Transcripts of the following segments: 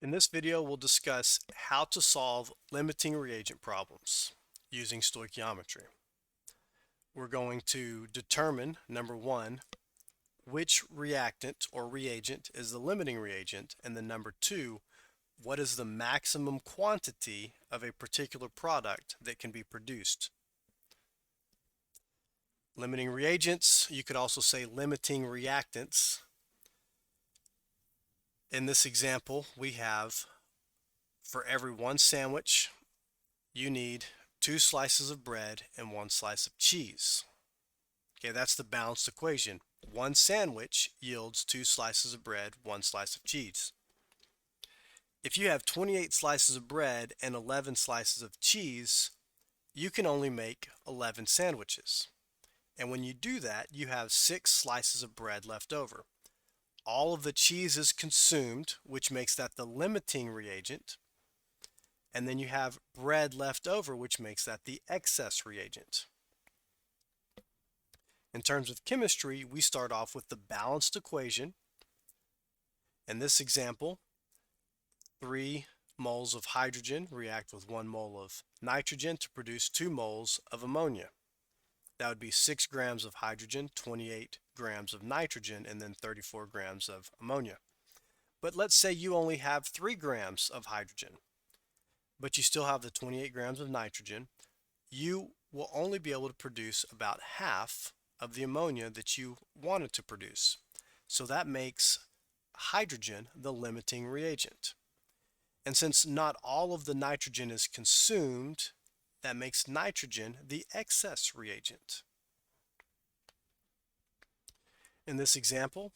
In this video, we'll discuss how to solve limiting reagent problems using stoichiometry. We're going to determine, number one, which reactant or reagent is the limiting reagent, and then number two, what is the maximum quantity of a particular product that can be produced. Limiting reagents, you could also say limiting reactants. In this example, we have for every one sandwich, you need 2 slices of bread and 1 slice of cheese. Okay, that's the balanced equation. One sandwich yields 2 slices of bread, 1 slice of cheese. If you have 28 slices of bread and 11 slices of cheese, you can only make 11 sandwiches. And when you do that, you have 6 slices of bread left over. All of the cheese is consumed, which makes that the limiting reagent. And then you have bread left over, which makes that the excess reagent. In terms of chemistry, we start off with the balanced equation. In this example, 3 moles of hydrogen react with 1 mole of nitrogen to produce 2 moles of ammonia. That would be 6 grams of hydrogen, 28 grams of nitrogen, and then 34 grams of ammonia. But let's say you only have 3 grams of hydrogen, but you still have the 28 grams of nitrogen. You will only be able to produce about half of the ammonia that you wanted to produce. So that makes hydrogen the limiting reagent. And since not all of the nitrogen is consumed, that makes nitrogen the excess reagent. In this example,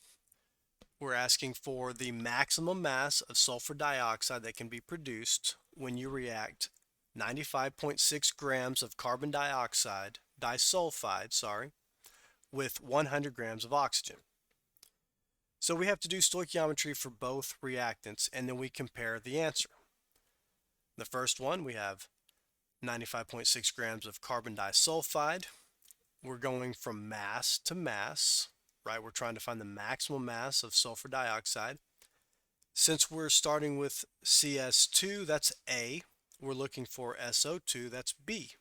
we're asking for the maximum mass of sulfur dioxide that can be produced when you react 95.6 grams of carbon dioxide, disulfide, with 100 grams of oxygen. So we have to do stoichiometry for both reactants, and then we compare the answer. The first one, we have 95.6 grams of carbon disulfide. We're going from mass to mass, right? We're trying to find the maximum mass of sulfur dioxide. Since we're starting with CS2, that's A. We're looking for SO2, that's B.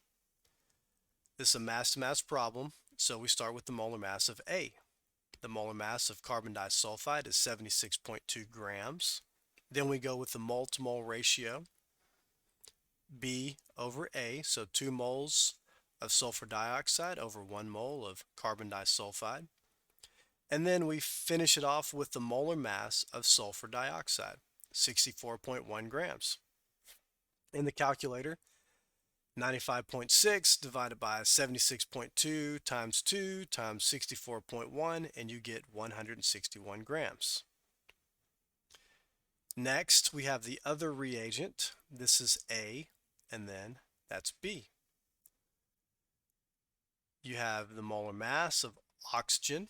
This is a mass-to-mass problem, so we start with the molar mass of A. The molar mass of carbon disulfide is 76.2 grams. Then we go with the mole-to-mole ratio, B over A, so 2 moles of sulfur dioxide over 1 mole of carbon disulfide. And then we finish it off with the molar mass of sulfur dioxide, 64.1 grams. In the calculator, 95.6 divided by 76.2 times 2 times 64.1, and you get 161 grams. Next, we have the other reagent. This is A, and then that's B. You have the molar mass of oxygen,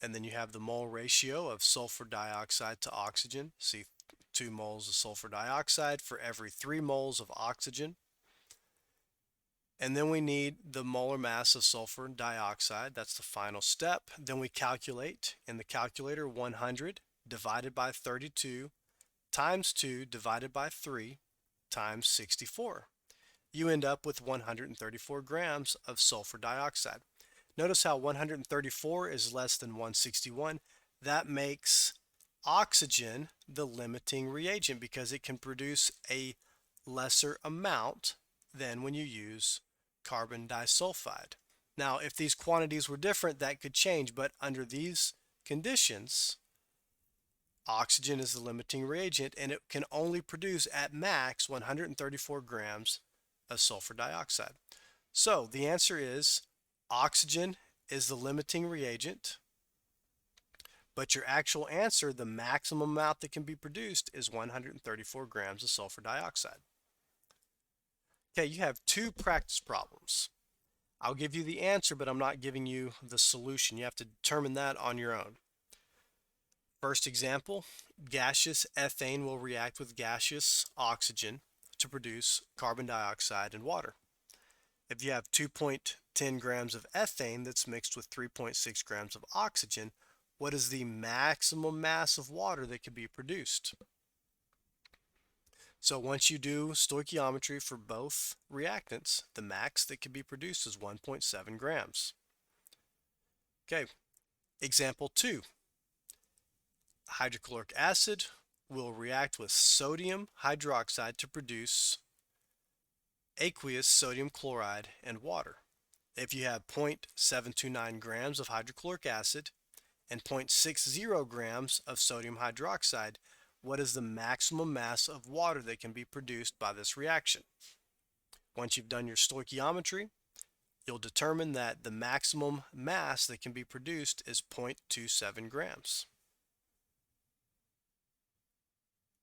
and then you have the mole ratio of sulfur dioxide to oxygen. See, 2 moles of sulfur dioxide for every 3 moles of oxygen. And then we need the molar mass of sulfur dioxide. That's the final step. Then we calculate in the calculator 100 divided by 32 times 2 divided by 3 times 64. You end up with 134 grams of sulfur dioxide. Notice how 134 is less than 161. That makes oxygen the limiting reagent because it can produce a lesser amount than when you use carbon disulfide. Now, if these quantities were different, that could change, but under these conditions, oxygen is the limiting reagent and it can only produce at max 134 grams of sulfur dioxide. So the answer is oxygen is the limiting reagent, but your actual answer, the maximum amount that can be produced, is 134 grams of sulfur dioxide. Okay, you have 2 practice problems. I'll give you the answer, but I'm not giving you the solution. You have to determine that on your own. First example, gaseous ethane will react with gaseous oxygen to produce carbon dioxide and water. If you have 2.10 grams of ethane that's mixed with 3.6 grams of oxygen, what is the maximum mass of water that can be produced? So once you do stoichiometry for both reactants, the max that can be produced is 1.7 grams. Okay, example 2. Hydrochloric acid will react with sodium hydroxide to produce aqueous sodium chloride and water. If you have 0.729 grams of hydrochloric acid and 0.60 grams of sodium hydroxide, what is the maximum mass of water that can be produced by this reaction? Once you've done your stoichiometry, you'll determine that the maximum mass that can be produced is 0.27 grams.